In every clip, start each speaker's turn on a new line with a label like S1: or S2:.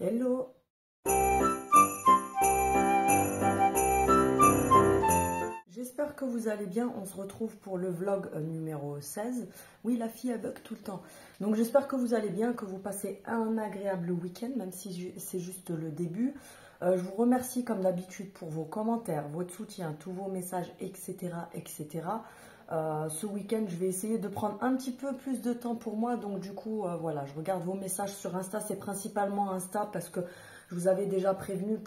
S1: Hello! J'espère que vous allez bien. On se retrouve pour le vlog numéro 16. Oui, la fille elle bug tout le temps. Donc j'espère que vous allez bien, que vous passez un agréable week-end, même si c'est juste le début. Je vous remercie comme d'habitude pour vos commentaires, votre soutien, tous vos messages, etc. etc. Ce week-end, je vais essayer de prendre un petit peu plus de temps pour moi. Donc du coup, voilà, je regarde vos messages sur Insta. C'est principalement Insta parce que je vous avais déjà prévenu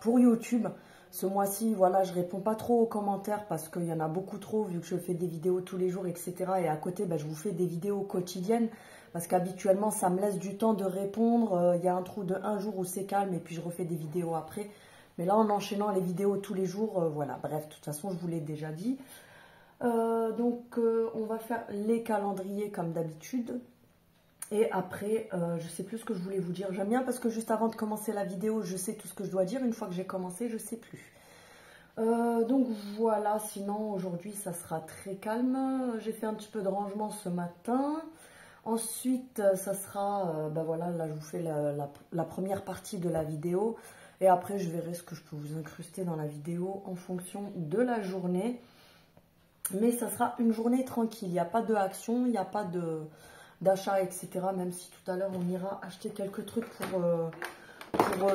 S1: pour YouTube. Ce mois-ci, voilà, je réponds pas trop aux commentaires parce qu'il y en a beaucoup trop vu que je fais des vidéos tous les jours, etc. Et à côté, je vous fais des vidéos quotidiennes parce qu'habituellement, ça me laisse du temps de répondre. Il y a un trou de un jour où c'est calme et puis je refais des vidéos après. Mais là, en enchaînant les vidéos tous les jours, voilà. Bref, de toute façon, je vous l'ai déjà dit. On va faire les calendriers comme d'habitude. Et après, je sais plus ce que je voulais vous dire. J'aime bien parce que juste avant de commencer la vidéo, je sais tout ce que je dois dire. Une fois que j'ai commencé, je sais plus. Donc voilà, sinon aujourd'hui ça sera très calme. J'ai fait un petit peu de rangement ce matin. Ensuite, ça sera, voilà, là je vous fais la première partie de la vidéo. Et après, je verrai ce que je peux vous incruster dans la vidéo en fonction de la journée. Mais ça sera une journée tranquille. Il n'y a pas de action, il n'y a pas d'achat, etc. Même si tout à l'heure, on ira acheter quelques trucs pour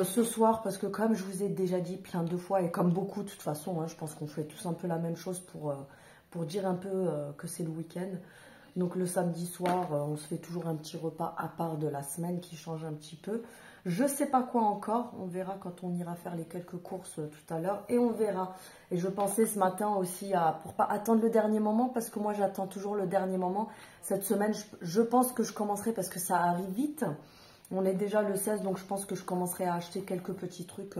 S1: ce soir. Parce que comme je vous ai déjà dit plein de fois, et comme beaucoup de toute façon, hein, je pense qu'on fait tous un peu la même chose pour dire un peu que c'est le week-end. Donc le samedi soir, on se fait toujours un petit repas à part de la semaine qui change un petit peu. Je sais pas quoi encore, on verra quand on ira faire les quelques courses tout à l'heure et on verra. Et je pensais ce matin aussi pour pas attendre le dernier moment parce que moi j'attends toujours le dernier moment. Cette semaine, je pense que je commencerai parce que ça arrive vite. On est déjà le 16 donc je pense que je commencerai à acheter quelques petits trucs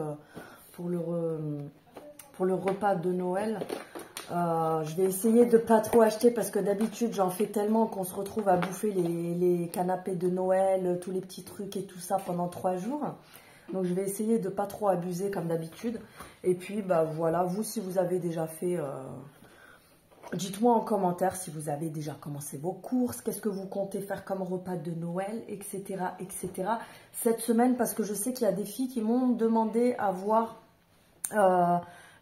S1: pour le repas de Noël. Je vais essayer de pas trop acheter parce que d'habitude j'en fais tellement qu'on se retrouve à bouffer les canapés de Noël, tous les petits trucs et tout ça pendant 3 jours. Donc je vais essayer de pas trop abuser comme d'habitude. Et puis voilà, vous si vous avez déjà fait, dites-moi en commentaire si vous avez déjà commencé vos courses, qu'est-ce que vous comptez faire comme repas de Noël, etc. etc. Cette semaine parce que je sais qu'il y a des filles qui m'ont demandé à voir...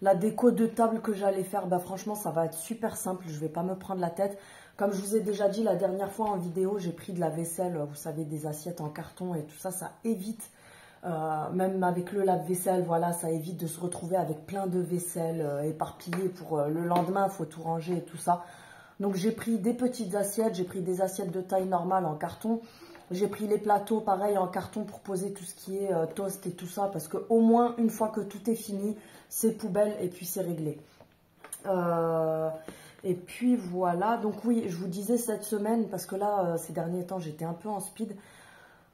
S1: la déco de table que j'allais faire, franchement, ça va être super simple. Je ne vais pas me prendre la tête. Comme je vous ai déjà dit la dernière fois en vidéo, j'ai pris de la vaisselle, vous savez, des assiettes en carton et tout ça, ça évite, même avec le lave-vaisselle, voilà, ça évite de se retrouver avec plein de vaisselle éparpillée pour le lendemain, il faut tout ranger et tout ça. Donc j'ai pris des petites assiettes, j'ai pris des assiettes de taille normale en carton. J'ai pris les plateaux, pareil, en carton pour poser tout ce qui est toast et tout ça. Parce qu'au moins, une fois que tout est fini, c'est poubelle et puis c'est réglé. Et puis voilà. Donc oui, je vous disais cette semaine, parce que là, ces derniers temps, j'étais un peu en speed.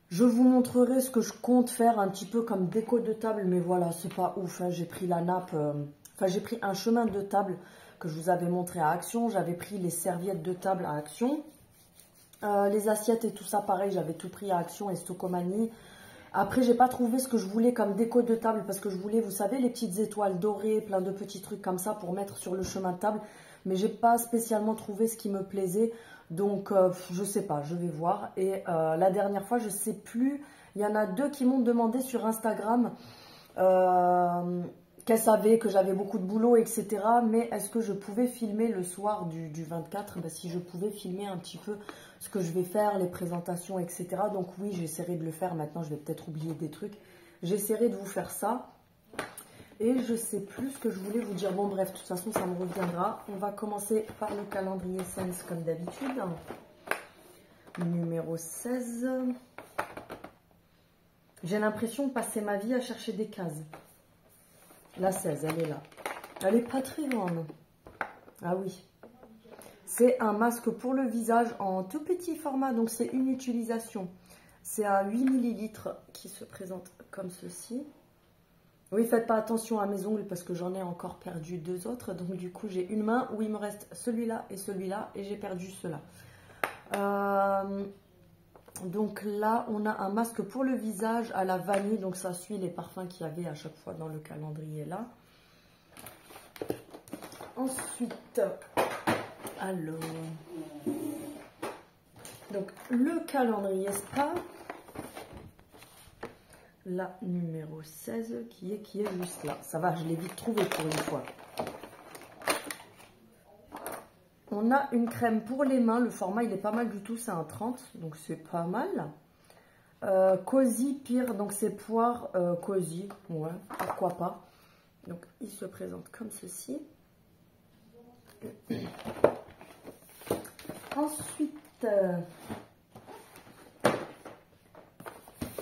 S1: Je vous montrerai ce que je compte faire un petit peu comme déco de table. Mais voilà, c'est pas ouf. Hein. J'ai pris la nappe, j'ai pris un chemin de table que je vous avais montré à Action. J'avais pris les serviettes de table à Action. Les assiettes et tout ça, pareil, j'avais tout pris à Action et Stocomanie. Après, j'ai pas trouvé ce que je voulais comme déco de table parce que je voulais, vous savez, les petites étoiles dorées, plein de petits trucs comme ça pour mettre sur le chemin de table. Mais j'ai pas spécialement trouvé ce qui me plaisait. Donc, je sais pas, je vais voir. Et la dernière fois, je sais plus, il y en a 2 qui m'ont demandé sur Instagram qu'elle savait que j'avais beaucoup de boulot, etc. Mais est-ce que je pouvais filmer le soir du 24 si je pouvais filmer un petit peu ce que je vais faire, les présentations, etc. Donc oui, j'essaierai de le faire. Maintenant, je vais peut-être oublier des trucs. J'essaierai de vous faire ça. Et je sais plus ce que je voulais vous dire. Bon, bref, de toute façon, ça me reviendra. On va commencer par le calendrier Sense comme d'habitude. Numéro 16. J'ai l'impression de passer ma vie à chercher des cases. La 16, elle est là. Elle est pas très grande. Ah oui. C'est un masque pour le visage en tout petit format. Donc, c'est une utilisation. C'est un 8 ml qui se présente comme ceci. Oui, faites pas attention à mes ongles parce que j'en ai encore perdu 2 autres. Donc, du coup, j'ai une main où il me reste celui-là et celui-là. Et j'ai perdu ceux-là. Donc là, on a un masque pour le visage à la vanille. Donc ça suit les parfums qu'il y avait à chaque fois dans le calendrier là. Ensuite, alors, donc le calendrier spa. la numéro 16 qui est juste là. Ça va, je l'ai vite trouvé pour une fois. On a une crème pour les mains. Le format, il est pas mal du tout. C'est un 30, donc c'est pas mal. Cosy Pire, donc c'est poire cosy. Ouais, pourquoi pas. Donc, il se présente comme ceci. Ensuite,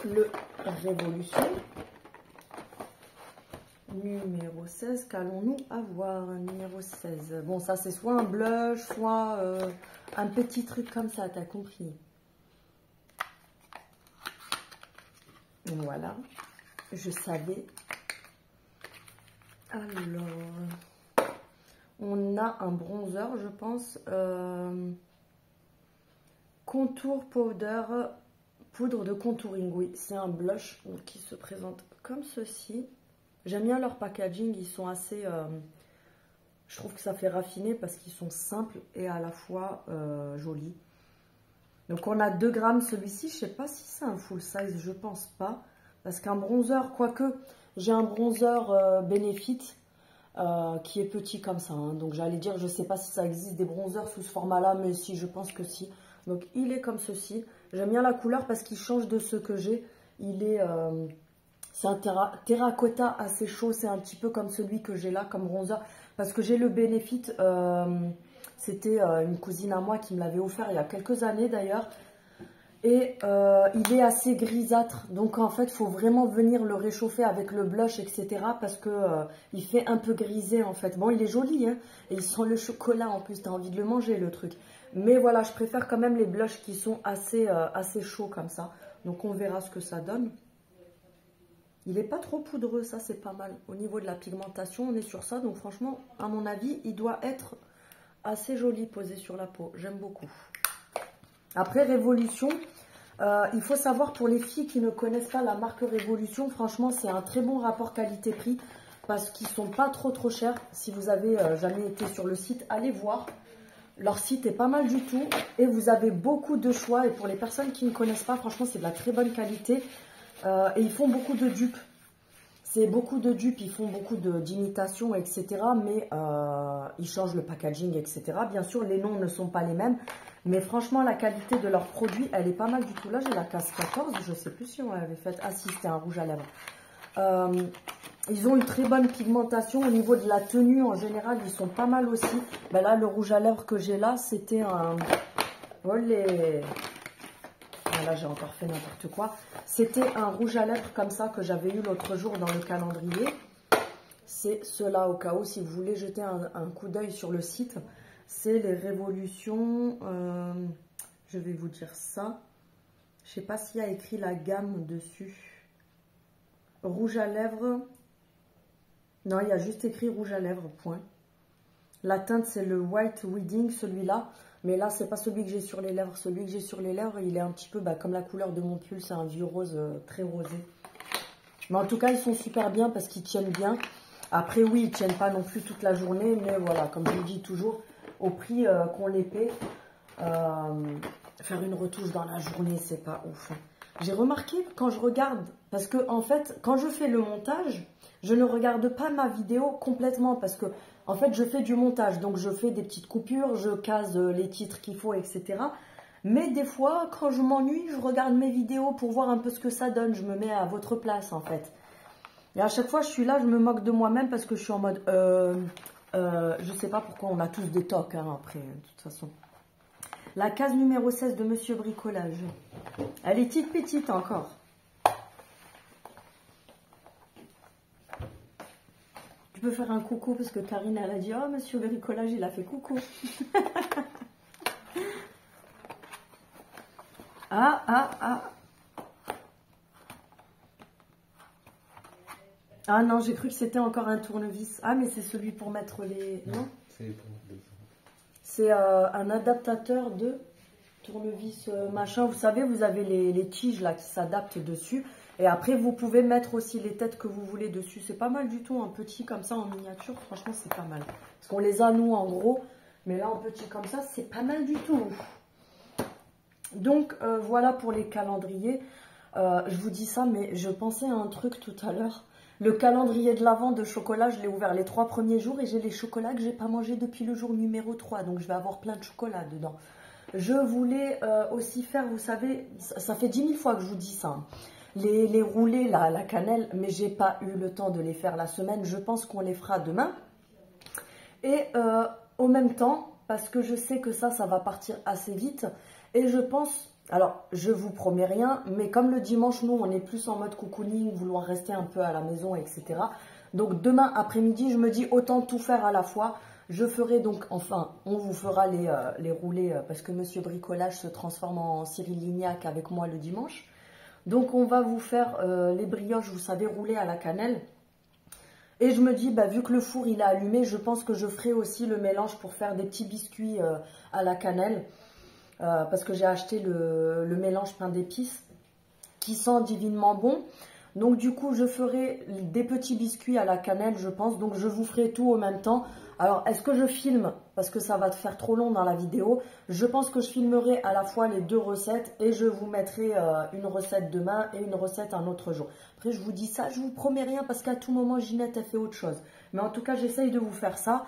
S1: le Révolution. Numéro 16, qu'allons-nous avoir? Numéro 16. Bon, ça, c'est soit un blush, soit un petit truc comme ça, t'as compris? Voilà. Je savais. Alors, on a un bronzer, je pense. Contour powder, poudre de contouring. Oui, c'est un blush donc, qui se présente comme ceci. J'aime bien leur packaging, ils sont assez... je trouve que ça fait raffiner parce qu'ils sont simples et à la fois jolis. Donc on a 2 grammes, celui-ci, je ne sais pas si c'est un full size, je pense pas. Parce qu'un bronzer, quoique, j'ai un bronzer Benefit qui est petit comme ça. Hein. Donc j'allais dire, je ne sais pas si ça existe des bronzers sous ce format-là, mais si, je pense que si. Donc il est comme ceci. J'aime bien la couleur parce qu'il change de ce que j'ai. Il est... c'est un terracotta assez chaud, c'est un petit peu comme celui que j'ai là, comme bronzer. Parce que j'ai le Benefit, c'était une cousine à moi qui me l'avait offert il y a quelques années d'ailleurs. Et il est assez grisâtre, donc en fait, il faut vraiment venir le réchauffer avec le blush, etc. Parce que il fait un peu grisé en fait. Bon, il est joli, hein, et il sent le chocolat en plus, tu as envie de le manger le truc. Mais voilà, je préfère quand même les blushs qui sont assez chauds comme ça. Donc on verra ce que ça donne. Il n'est pas trop poudreux, ça c'est pas mal. Au niveau de la pigmentation, on est sur ça. Donc franchement, à mon avis, il doit être assez joli posé sur la peau. J'aime beaucoup. Après, Révolution, il faut savoir pour les filles qui ne connaissent pas la marque Révolution, franchement, c'est un très bon rapport qualité-prix parce qu'ils ne sont pas trop chers. Si vous avez jamais été sur le site, allez voir. Leur site est pas mal du tout et vous avez beaucoup de choix. Et pour les personnes qui ne connaissent pas, franchement, c'est de la très bonne qualité. Et ils font beaucoup de dupes. C'est beaucoup de dupes, ils font beaucoup d'imitations, etc. Mais ils changent le packaging, etc. Bien sûr, les noms ne sont pas les mêmes. Mais franchement, la qualité de leurs produits, elle est pas mal du tout. Là, j'ai la case 14. Je ne sais plus si on l'avait faite. Ah si, c'était un rouge à lèvres. Ils ont une très bonne pigmentation. Au niveau de la tenue, en général, ils sont pas mal aussi. Ben là, le rouge à lèvres que j'ai là, c'était un... Olé. Là, j'ai encore fait n'importe quoi. C'était un rouge à lèvres comme ça que j'avais eu l'autre jour dans le calendrier. C'est cela au cas où, si vous voulez jeter un coup d'œil sur le site. C'est les Révolutions. Je vais vous dire ça. Je ne sais pas s'il y a écrit la gamme dessus. Rouge à lèvres. Non, il y a juste écrit rouge à lèvres, point. La teinte, c'est le White Wedding, celui-là. Mais là, c'est pas celui que j'ai sur les lèvres. Celui que j'ai sur les lèvres, il est un petit peu comme la couleur de mon pull. C'est un vieux rose très rosé. Mais en tout cas, ils sont super bien parce qu'ils tiennent bien. Après, oui, ils tiennent pas non plus toute la journée. Mais voilà, comme je vous dis toujours, au prix qu'on les paie, faire une retouche dans la journée, c'est pas ouf. J'ai remarqué quand je regarde, parce que en fait, quand je fais le montage, je ne regarde pas ma vidéo complètement parce que en fait, je fais du montage, donc je fais des petites coupures, je case les titres qu'il faut, etc. Mais des fois, quand je m'ennuie, je regarde mes vidéos pour voir un peu ce que ça donne. Je me mets à votre place, en fait. Et à chaque fois, je suis là, je me moque de moi-même parce que je suis en mode... je sais pas pourquoi, on a tous des tocs, hein, après, de toute façon. La case numéro 16 de Monsieur Bricolage. Elle est petite encore. Tu peux faire un coucou parce que Karine, elle a dit « Oh, Monsieur Bricolage, il a fait coucou. » Ah non, j'ai cru que c'était encore un tournevis. Ah, mais c'est celui pour mettre les... Non, c'est un adaptateur de tournevis machin. Vous savez, vous avez les tiges là qui s'adaptent dessus. Et après, vous pouvez mettre aussi les têtes que vous voulez dessus. C'est pas mal du tout, un petit comme ça en miniature. Franchement, c'est pas mal. Parce qu'on les a, nous, en gros. Mais là, en petit comme ça, c'est pas mal du tout. Donc, voilà pour les calendriers. Je vous dis ça, mais je pensais à un truc tout à l'heure. Le calendrier de l'Avent de chocolat, je l'ai ouvert les 3 premiers jours et j'ai les chocolats que j'ai pas mangés depuis le jour numéro 3. Donc je vais avoir plein de chocolat dedans. Je voulais aussi faire, vous savez, ça fait 10 000 fois que je vous dis ça, hein. Les roulés là, à la cannelle, mais j'ai pas eu le temps de les faire la semaine. Je pense qu'on les fera demain. Et au même temps, parce que je sais que ça va partir assez vite. Et je pense, alors je vous promets rien, mais comme le dimanche, nous, on est plus en mode cocooning, vouloir rester un peu à la maison, etc. Donc demain après-midi, je me dis autant tout faire à la fois. Je ferai donc, enfin, on vous fera les roulés parce que Monsieur Bricolage se transforme en Cyril Lignac avec moi le dimanche. Donc on va vous faire les brioches, vous savez, roulées à la cannelle. Et je me dis, bah, vu que le four il est allumé, je pense que je ferai aussi le mélange pour faire des petits biscuits à la cannelle. Parce que j'ai acheté le mélange pain d'épices qui sent divinement bon. Donc du coup, je ferai des petits biscuits à la cannelle, je pense. Donc je vous ferai tout en même temps. Alors, est-ce que je filme? Parce que ça va te faire trop long dans la vidéo. Je pense que je filmerai à la fois les 2 recettes et je vous mettrai une recette demain et une recette un autre jour. Après, je vous dis ça, je vous promets rien parce qu'à tout moment, Ginette a fait autre chose. Mais en tout cas, j'essaye de vous faire ça.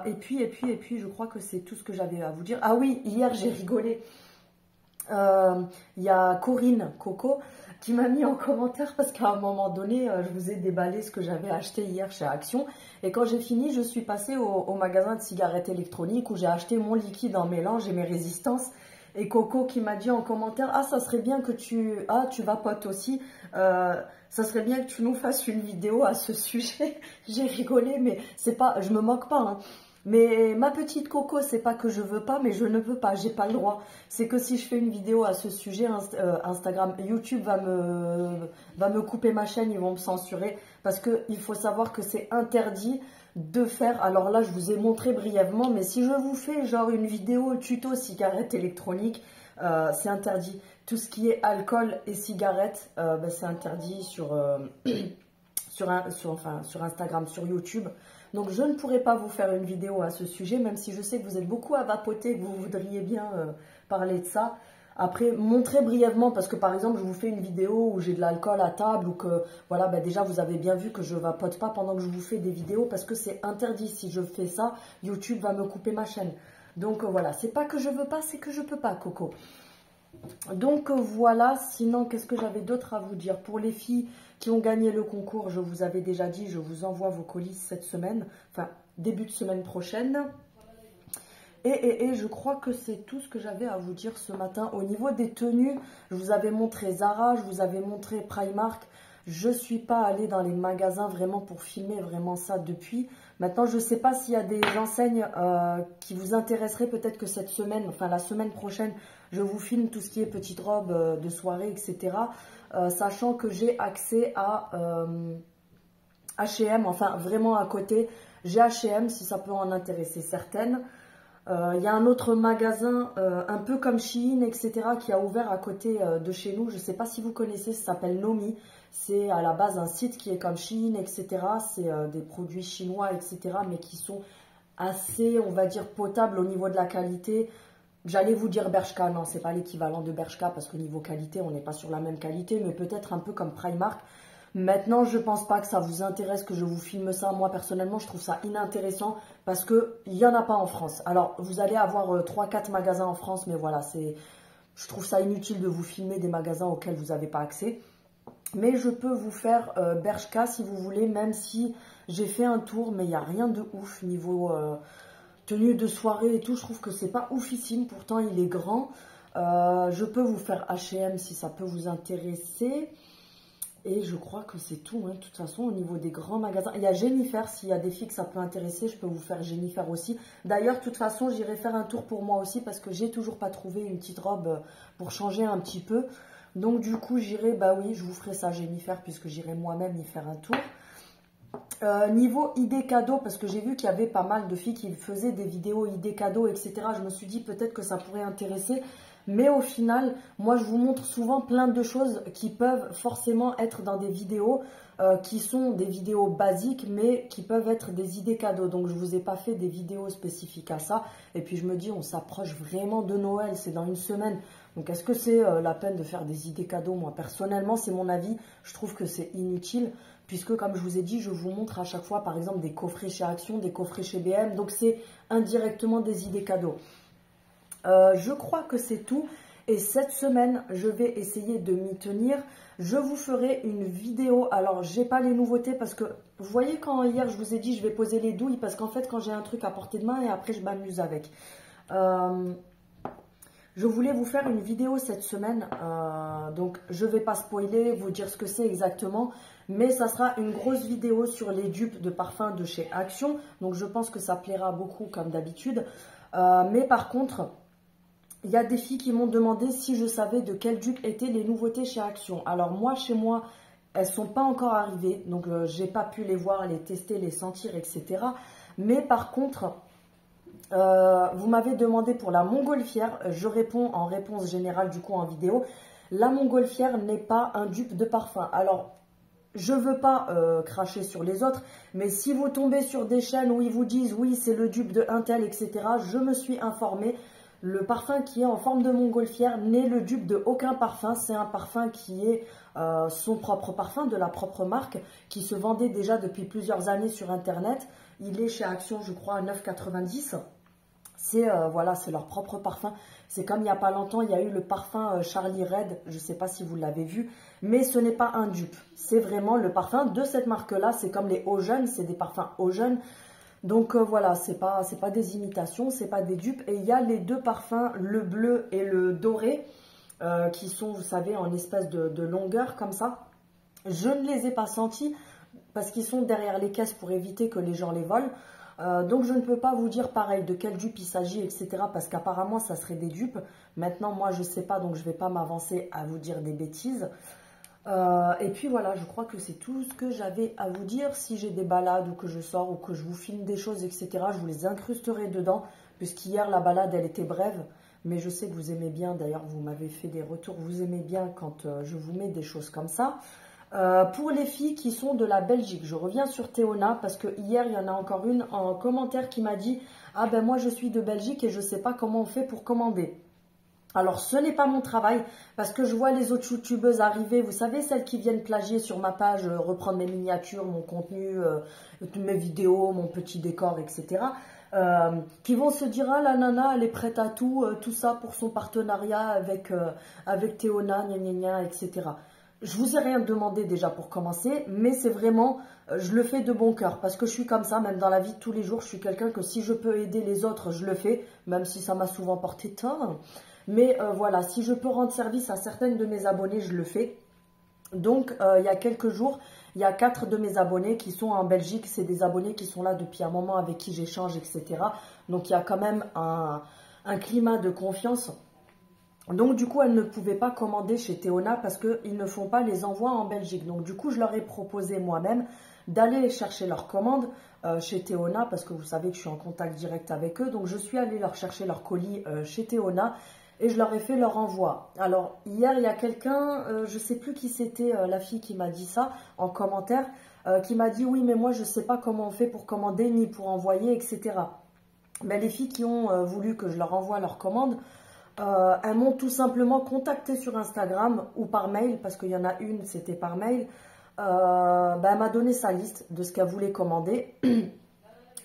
S1: Et puis, je crois que c'est tout ce que j'avais à vous dire. Ah oui, hier, j'ai rigolé. Il y a Corinne Coco qui m'a mis en commentaire parce qu'à un moment donné, je vous ai déballé ce que j'avais acheté hier chez Action. Et quand j'ai fini, je suis passée au magasin de cigarettes électroniques où j'ai acheté mon liquide en mélange et mes résistances. Et Coco qui m'a dit en commentaire, ah ça serait bien que tu vapotes aussi, ça serait bien que tu nous fasses une vidéo à ce sujet. J'ai rigolé, mais c'est pas, je me moque pas, hein. Mais ma petite Coco, c'est pas que je veux pas, mais je ne peux pas, j'ai pas le droit. C'est que si je fais une vidéo à ce sujet, Instagram, YouTube va me couper ma chaîne, ils vont me censurer. Parce qu'il faut savoir que c'est interdit de faire, alors là je vous ai montré brièvement, mais si je vous fais genre une vidéo tuto cigarette électronique, c'est interdit. Tout ce qui est alcool et cigarettes, c'est interdit sur Instagram, sur YouTube. Donc je ne pourrai pas vous faire une vidéo à ce sujet, même si je sais que vous êtes beaucoup à vapoter, que vous voudriez bien parler de ça. Après, montrez brièvement, parce que par exemple, je vous fais une vidéo où j'ai de l'alcool à table, ou que, voilà, déjà vous avez bien vu que je vapote pas pendant que je vous fais des vidéos, parce que c'est interdit. Si je fais ça, YouTube va me couper ma chaîne. Donc voilà, c'est pas que je veux pas, c'est que je peux pas, Coco. Donc voilà, sinon qu'est-ce que j'avais d'autre à vous dire? Pour les filles qui ont gagné le concours, je vous avais déjà dit, je vous envoie vos colis cette semaine, enfin début de semaine prochaine. Et je crois que c'est tout ce que j'avais à vous dire ce matin. Au niveau des tenues, je vous avais montré Zara, je vous avais montré Primark. Je ne suis pas allée dans les magasins vraiment pour filmer vraiment ça depuis. Maintenant, je ne sais pas s'il y a des enseignes qui vous intéresseraient. Peut-être que cette semaine, enfin la semaine prochaine, je vous filme tout ce qui est petite robe de soirée, etc. Sachant que j'ai accès à H&M, enfin vraiment à côté. J'ai H&M si ça peut en intéresser certaines. Il y a un autre magasin, un peu comme Shein, etc., qui a ouvert à côté de chez nous. Je ne sais pas si vous connaissez, ça s'appelle Nomi. C'est à la base un site qui est comme Shein, etc. C'est des produits chinois, etc., mais qui sont assez, on va dire, potables au niveau de la qualité. J'allais vous dire Bershka, non, c'est pas l'équivalent de Bershka, parce qu'au niveau qualité, on n'est pas sur la même qualité, mais peut-être un peu comme Primark. Maintenant, je pense pas que ça vous intéresse que je vous filme ça. Moi, personnellement, je trouve ça inintéressant parce qu'il n'y en a pas en France. Alors, vous allez avoir 3-4 magasins en France, mais voilà, je trouve ça inutile de vous filmer des magasins auxquels vous n'avez pas accès. Mais je peux vous faire Bershka si vous voulez, même si j'ai fait un tour, mais il n'y a rien de ouf niveau tenue de soirée et tout. Je trouve que c'est pas oufissime, pourtant il est grand. Je peux vous faire H&M si ça peut vous intéresser. Et je crois que c'est tout, hein. De toute façon, au niveau des grands magasins. Il y a Jennifer, s'il y a des filles que ça peut intéresser, je peux vous faire Jennifer aussi. D'ailleurs, de toute façon, j'irai faire un tour pour moi aussi parce que j'ai toujours pas trouvé une petite robe pour changer un petit peu. Donc, du coup, j'irai, bah oui, je vous ferai ça, Jennifer, puisque j'irai moi-même y faire un tour. Niveau idées cadeaux, parce que j'ai vu qu'il y avait pas mal de filles qui faisaient des vidéos idées cadeaux, etc. Je me suis dit peut-être que ça pourrait intéresser. Mais au final, moi je vous montre souvent plein de choses qui peuvent forcément être dans des vidéos qui sont des vidéos basiques, mais qui peuvent être des idées cadeaux. Donc je ne vous ai pas fait des vidéos spécifiques à ça. Et puis je me dis, on s'approche vraiment de Noël, c'est dans une semaine. Donc est-ce que c'est la peine de faire des idées cadeaux? Moi personnellement, c'est mon avis, je trouve que c'est inutile. Puisque comme je vous ai dit, je vous montre à chaque fois par exemple des coffrets chez Action, des coffrets chez BM. Donc c'est indirectement des idées cadeaux. Je crois que c'est tout. Et cette semaine, je vais essayer de m'y tenir. Je vous ferai une vidéo. Alors, j'ai pas les nouveautés parce que, vous voyez quand hier, je vous ai dit, je vais poser les douilles. Parce qu'en fait, quand j'ai un truc à portée de main et après, je m'amuse avec. Je voulais vous faire une vidéo cette semaine. Donc, je vais pas spoiler, vous dire ce que c'est exactement. Mais ça sera une grosse vidéo sur les dupes de parfums de chez Action. Donc, je pense que ça plaira beaucoup comme d'habitude. Mais par contre... il y a des filles qui m'ont demandé si je savais de quelles dupes étaient les nouveautés chez Action. Alors moi, chez moi, elles ne sont pas encore arrivées. Donc, je n'ai pas pu les voir, les tester, les sentir, etc. Mais par contre, vous m'avez demandé pour la montgolfière. Je réponds en réponse générale, du coup, en vidéo. La montgolfière n'est pas un dupe de parfum. Alors, je ne veux pas cracher sur les autres. Mais si vous tombez sur des chaînes où ils vous disent, oui, c'est le dupe de un tel, etc. Je me suis informée. Le parfum qui est en forme de montgolfière n'est le dupe de aucun parfum. C'est un parfum qui est son propre parfum, de la propre marque, qui se vendait déjà depuis plusieurs années sur Internet. Il est chez Action, je crois, à 9,90 €. C'est voilà, c'est leur propre parfum. C'est comme il n'y a pas longtemps, il y a eu le parfum Charlie Red. Je ne sais pas si vous l'avez vu, mais ce n'est pas un dupe. C'est vraiment le parfum de cette marque-là. C'est comme les Eau Jeune, c'est des parfums Eau Jeune. Donc voilà, c'est pas des imitations, c'est pas des dupes. Et il y a les deux parfums, le bleu et le doré, qui sont, vous savez, en espèce de longueur comme ça. Je ne les ai pas sentis parce qu'ils sont derrière les caisses pour éviter que les gens les volent. Donc je ne peux pas vous dire pareil de quelle dupe il s'agit, etc. Parce qu'apparemment ça serait des dupes. Maintenant moi je ne sais pas, donc je ne vais pas m'avancer à vous dire des bêtises. Et puis voilà, je crois que c'est tout ce que j'avais à vous dire. Si j'ai des balades ou que je sors ou que je vous filme des choses, etc., je vous les incrusterai dedans. Puisqu'hier, la balade, elle était brève. Mais je sais que vous aimez bien, d'ailleurs, vous m'avez fait des retours. Vous aimez bien quand je vous mets des choses comme ça. Pour les filles qui sont de la Belgique, je reviens sur Théona parce que hier, il y en a encore une en commentaire qui m'a dit « Ah ben moi, je suis de Belgique et je ne sais pas comment on fait pour commander ». Alors, ce n'est pas mon travail, parce que je vois les autres youtubeuses arriver, vous savez, celles qui viennent plagier sur ma page, reprendre mes miniatures, mon contenu, mes vidéos, mon petit décor, etc. Qui vont se dire, ah la nana, elle est prête à tout, tout ça pour son partenariat avec Théona, gna gna gna, etc. Je vous ai rien demandé déjà pour commencer, mais c'est vraiment, je le fais de bon cœur, parce que je suis comme ça, même dans la vie de tous les jours, je suis quelqu'un que si je peux aider les autres, je le fais, même si ça m'a souvent porté tort. Mais voilà, si je peux rendre service à certaines de mes abonnés, je le fais. Donc, il y a quelques jours, il y a 4 de mes abonnés qui sont en Belgique. C'est des abonnés qui sont là depuis un moment avec qui j'échange, etc. Donc, il y a quand même un climat de confiance. Donc, du coup, elles ne pouvaient pas commander chez Théona parce qu'ils ne font pas les envois en Belgique. Donc, du coup, je leur ai proposé moi-même d'aller chercher leurs commandes chez Théona parce que vous savez que je suis en contact direct avec eux. Donc, je suis allée leur chercher leurs colis chez Théona. Et je leur ai fait leur envoi. Alors, hier, il y a quelqu'un, je ne sais plus qui c'était, la fille qui m'a dit ça en commentaire, qui m'a dit, oui, mais moi, je ne sais pas comment on fait pour commander, ni pour envoyer, etc. Mais les filles qui ont voulu que je leur envoie leur commande, elles m'ont tout simplement contacté sur Instagram ou par mail, parce qu'il y en a une, c'était par mail. Elle m'a donné sa liste de ce qu'elle voulait commander.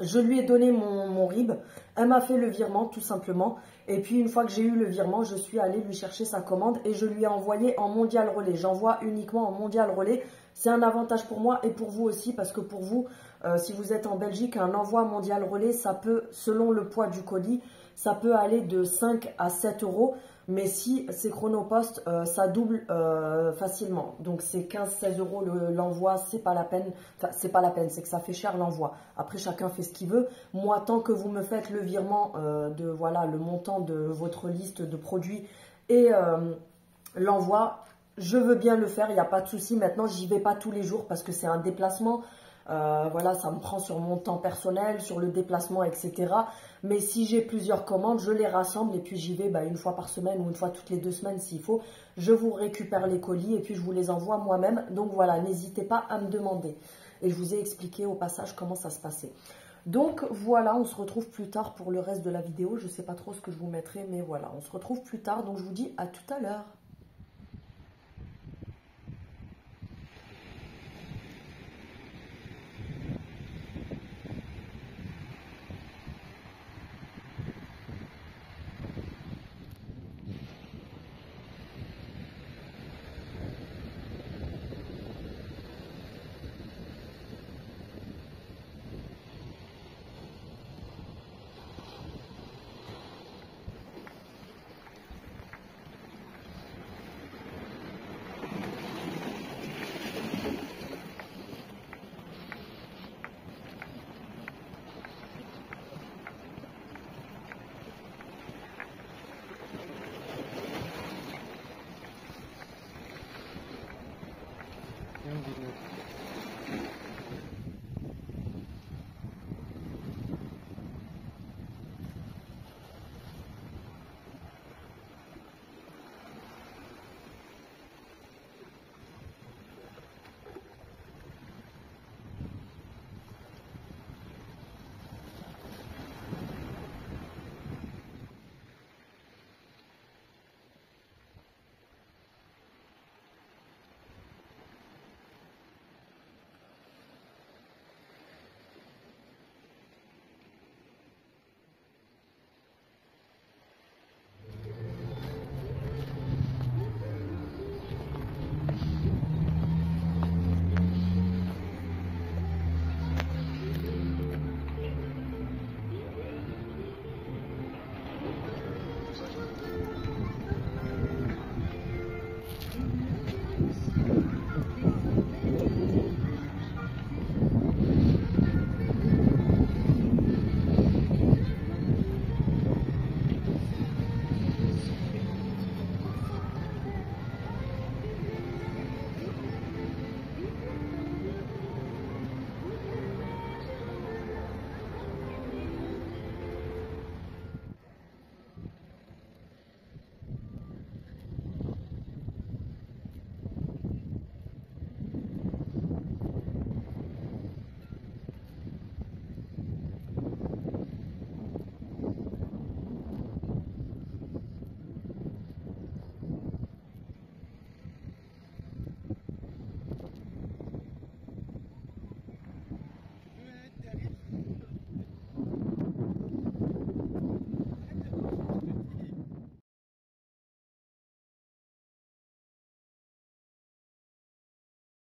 S1: Je lui ai donné mon RIB, elle m'a fait le virement tout simplement. Et puis une fois que j'ai eu le virement, je suis allée lui chercher sa commande et je lui ai envoyé en mondial relais. J'envoie uniquement en mondial relais. C'est un avantage pour moi et pour vous aussi parce que pour vous, si vous êtes en Belgique, un envoi mondial relais, ça peut, selon le poids du colis, ça peut aller de 5 à 7 €. Mais si c'est Chronopost, ça double facilement. Donc c'est 15-16 € l'envoi, c'est pas la peine. Enfin, c'est pas la peine, c'est que ça fait cher l'envoi. Après, chacun fait ce qu'il veut. Moi, tant que vous me faites le virement de voilà le montant de votre liste de produits et l'envoi, je veux bien le faire, il n'y a pas de souci. Maintenant, j'y vais pas tous les jours parce que c'est un déplacement. Voilà, ça me prend sur mon temps personnel, sur le déplacement, etc. Mais si j'ai plusieurs commandes, je les rassemble et puis j'y vais une fois par semaine ou une fois toutes les 2 semaines s'il faut. Je vous récupère les colis et puis je vous les envoie moi-même. Donc voilà, n'hésitez pas à me demander. Et je vous ai expliqué au passage comment ça se passait. Donc voilà, on se retrouve plus tard pour le reste de la vidéo. Je ne sais pas trop ce que je vous mettrai, mais voilà, on se retrouve plus tard. Donc je vous dis à tout à l'heure.
S2: Bien,